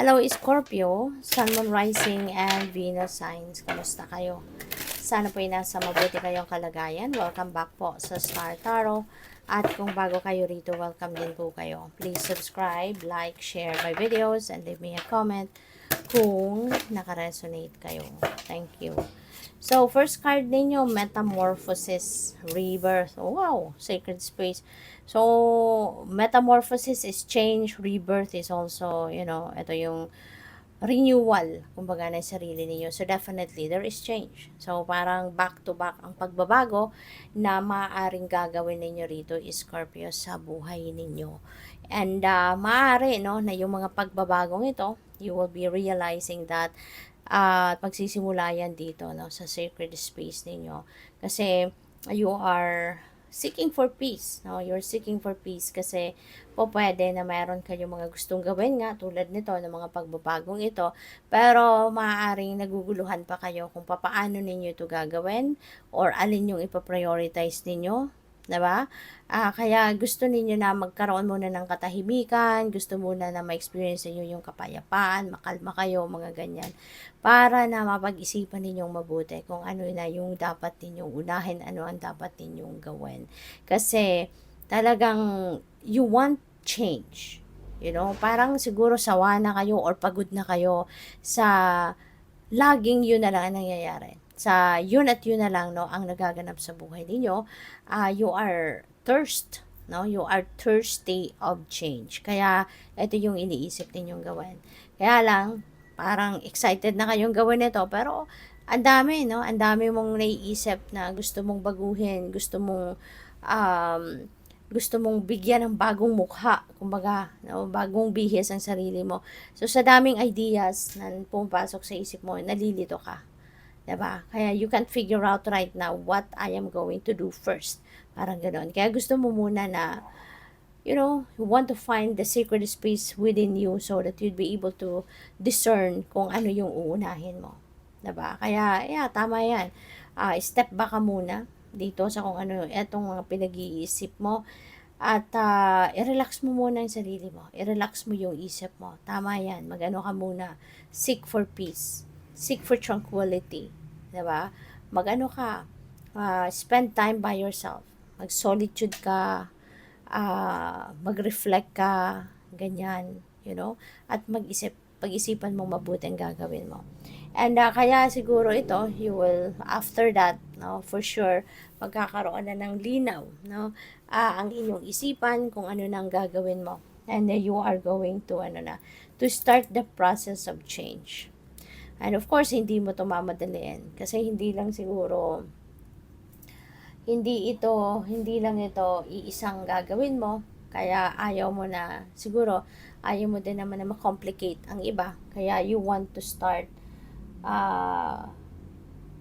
Hello Scorpio, Sun, Moon, Rising, and Venus signs. Kamusta kayo? Sana po ay nasa mabuti kayong kalagayan. Welcome back po sa Star Tarot. At kung bago kayo rito, welcome din po kayo. Please subscribe, like, share my videos, and leave me a comment kung nakaresonate kayo. Thank you. So, first card ninyo, Metamorphosis, Rebirth. Oh, wow, Sacred Space. So, Metamorphosis is change, rebirth is also, ito yung renewal, kumbaga, ng sarili ninyo. So, definitely, there is change. So, parang back-to-back ang pagbabago na maaaring gagawin ninyo rito, Scorpio, sa buhay ninyo. And, maaari, no, na yung mga pagbabagong ito, you will be realizing that at magsisimula yan dito, no, sa sacred space ninyo. Kasi you are seeking for peace, no? You're seeking for peace kasi po pwede na mayroon kayong mga gustong gawin nga tulad nito ng mga pagbabagong ito, pero maaaring naguguluhan pa kayo kung paano ninyo ito gagawin or alin yung ipaprioritize ninyo. Diba? Kaya gusto ninyo na magkaroon muna ng katahimikan, gusto muna na ma-experience niyo yung kapayapaan, makalma kayo, mga ganyan. Para na mapag-isipan ninyong mabuti kung ano na yung dapat ninyong unahin, ano ang dapat ninyong gawin. Kasi talagang you want change. You know, parang siguro sawa na kayo or pagod na kayo sa laging yun na lang ang nangyayari. Sa yun at yun na lang, no, ang nagaganap sa buhay ninyo. You are thirst, no? You are thirsty of change. Kaya ito yung iniisip ninyong gawin. Kaya lang parang excited na kayong gawin ito, pero ang dami, no? Ang dami mong naiisip na gusto mong baguhin, um, gusto mong bigyan ng bagong mukha, kumbaga, no, bagong bihis ang sarili mo. So, sa daming ideas na pumapasok sa isip mo, nalilito ka. Diba? Kaya you can't figure out right now what I am going to do first. Parang ganoon. Kaya gusto mo muna na, you want to find the sacred space within you so that you'd be able to discern kung ano yung uunahin mo. Diba? Kaya, yeah, tama yan. Step back ka muna dito sa kung ano, etong mga pinag-iisip mo. At i-relax mo muna yung sarili mo. I-relax mo yung isip mo. Tama yan. Mag-ano ka muna. Seek for peace. Seek for tranquility. Diba? Mag-ano ka. Spend time by yourself. Mag-solitude ka. Mag-reflect ka. Ganyan. At mag-isip. Pag-isipan mo mabuti ang gagawin mo. And kaya siguro ito, you will, after that, no, for sure, magkakaroon na ng linaw, no, ang inyong isipan kung ano nang gagawin mo. And you are going to, to start the process of change. And of course, hindi mo ito mamadaliin. Kasi hindi lang siguro, hindi lang ito iisang gagawin mo. Kaya ayaw mo na, siguro, ayaw mo din naman na ma-complicate ang iba. Kaya you want to start,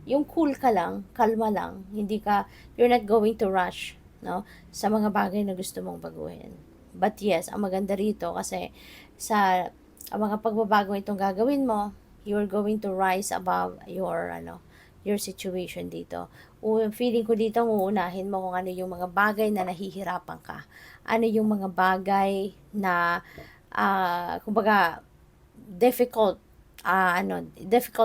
yung cool ka lang, kalma lang, you're not going to rush, no, sa mga bagay na gusto mong baguhin. But yes, ang maganda rito kasi ang mga pagbabago itong gagawin mo, you're going to rise above your situation dito. Feeling ko dito, uunahin mo kung ano yung mga bagay na nahihirapan ka. Ano yung mga bagay na, kumbaga, difficult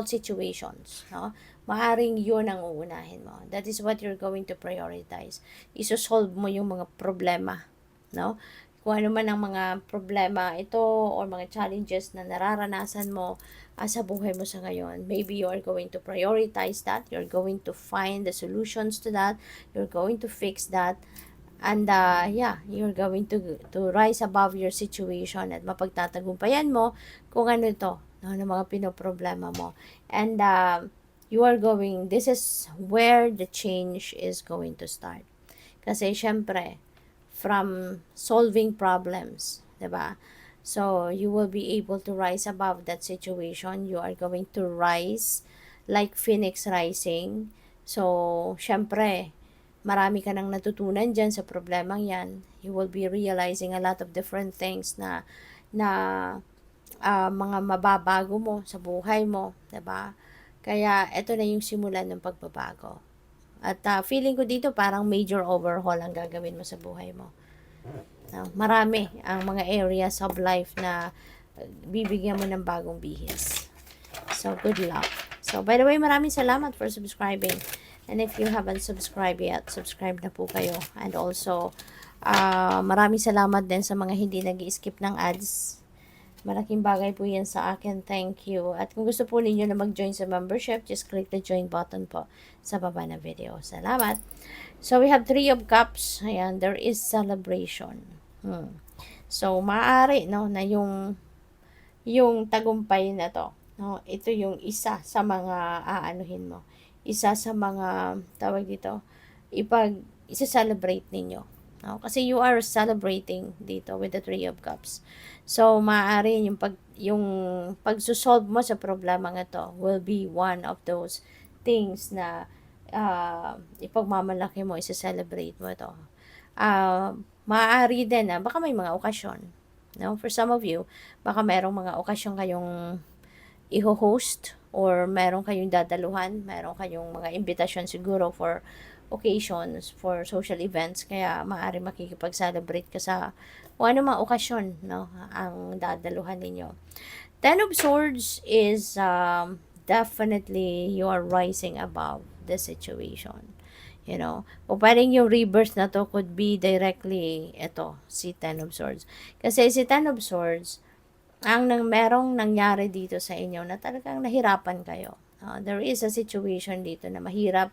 situations, no? Maaring yun ang uunahin mo. That is what you're going to prioritize. Isosolve mo yung mga problema, no? Kung ano man ang mga problema ito or mga challenges na nararanasan mo sa buhay mo sa ngayon, maybe you are going to prioritize that. You're going to find the solutions to that. You're going to fix that. And you're going to rise above your situation at mapagtatagumpayan mo kung ano ito, no, ng mga pinoproblema mo. And this is where the change is going to start. Kasi syempre, from solving problems, diba? So, you will be able to rise above that situation. You are going to rise like phoenix rising. So, syempre, marami ka nang natutunan dyan sa problemang yan. You will be realizing a lot of different things na mga mababago mo sa buhay mo, diba? Kaya, ito na yung simulan ng pagbabago. At feeling ko dito parang major overhaul ang gagawin mo sa buhay mo. Marami ang mga areas of life na bibigyan mo ng bagong bihis. So, good luck. So, by the way, maraming salamat for subscribing. And if you haven't subscribed yet, subscribe na po kayo. And also, maraming salamat din sa mga hindi nag-skip ng ads. Malaking bagay po yan sa akin. Thank you. At kung gusto po ninyo na mag-join sa membership, just click the join button po sa baba na video. Salamat. So, we have 3 of cups. Ayan, there is celebration. So, maaari, no, na yung tagumpay na to, no, ito yung isa sa mga aanuhin mo. Isa sa mga, tawag dito, isa-celebrate ninyo. No? Kasi you are celebrating dito with the 3 of cups. So, maaari yung pagsusolve mo sa problema nga to will be one of those things na ipagmamalaki mo, isa-celebrate mo ito. Maaari din na baka may mga okasyon. No? For some of you, baka merong mga okasyon kayong i-host or meron kayong dadaluhan, meron kayong mga invitation siguro for occasions, for social events, kaya maaari makikipag-celebrate ka sa kung ano mga okasyon, no, ang dadaluhan ninyo. 10 of Swords is definitely you are rising above the situation. You know, o parang yung rebirth na to could be directly ito, si 10 of Swords. Kasi si 10 of Swords, merong nangyari dito sa inyo na talagang nahirapan kayo. There is a situation dito na mahirap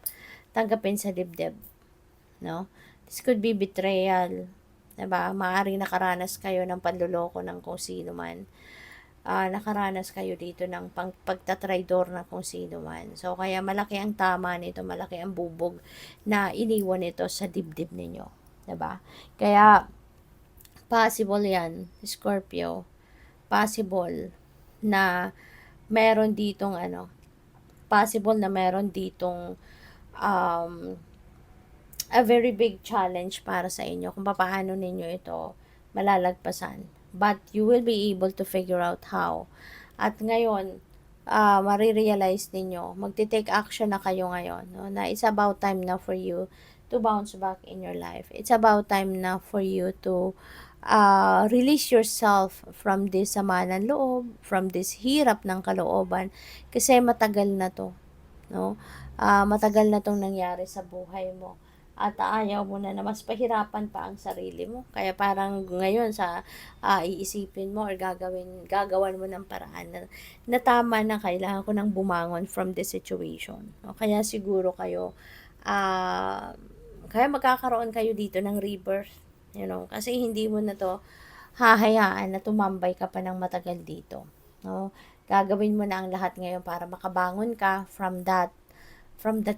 tanggapin sa dibdib. No? This could be betrayal. Diba? Maaaring nakaranas kayo ng panluloko ng kung sino man. Nakaranas kayo dito ng pagtatraidor ng kung sino man. So, kaya malaki ang tama nito, malaki ang bubog na iniwan nito sa dibdib ninyo. Diba? Kaya, possible yan, Scorpio, possible na meron ditong a very big challenge para sa inyo kung paano ninyo ito malalagpasan. But you will be able to figure out how. At ngayon, marirealize ninyo, magti-take action na kayo ngayon, no? Na it's about time na for you to bounce back in your life. It's about time na for you to release yourself from this sama ng loob, from this hirap ng kalooban, kasi matagal na to, no? Matagal na tong nangyari sa buhay mo. At ayaw mo na mas pahirapan pa ang sarili mo. Kaya parang ngayon sa iisipin mo or gagawan mo ng paraan na tama na, kailangan ko nang bumangon from this situation. No? Kaya siguro kayo, kaya magkakaroon kayo dito ng rebirth. You know, kasi hindi mo na to hahayaan na tumambay ka pa ng matagal dito. No? Gagawin mo na ang lahat ngayon para makabangon ka from that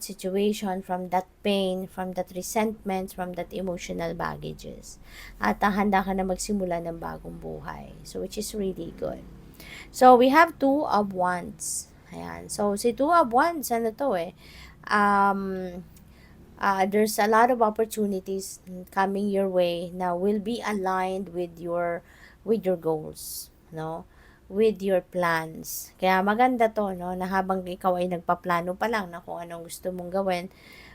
situation, from that pain, from that resentment, from that emotional baggages. At handa ka na magsimula ng bagong buhay. So, which is really good. So, we have 2 of Wands. Ayan. So, si 2 of Wands, ano to there's a lot of opportunities coming your way na will be aligned with your goals, no? With your plans. Kaya maganda to, no, na habang ikaw ay nagpaplano pa lang na kung anong gusto mong gawin,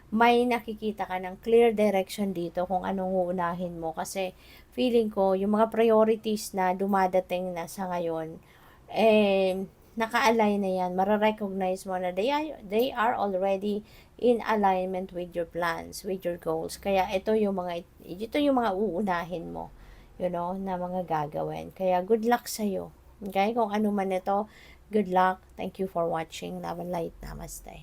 may nakikita ka ng clear direction dito kung anong uunahin mo. Kasi feeling ko, yung mga priorities na dumadating na sa ngayon, naka-align na yan. Mararecognize mo na they are already in alignment with your plans, with your goals. Kaya ito yung mga uunahin mo, you know, na mga gagawin. Kaya good luck sa'yo. Okay? Kung ano man ito, good luck. Thank you for watching. Love and light. Namaste.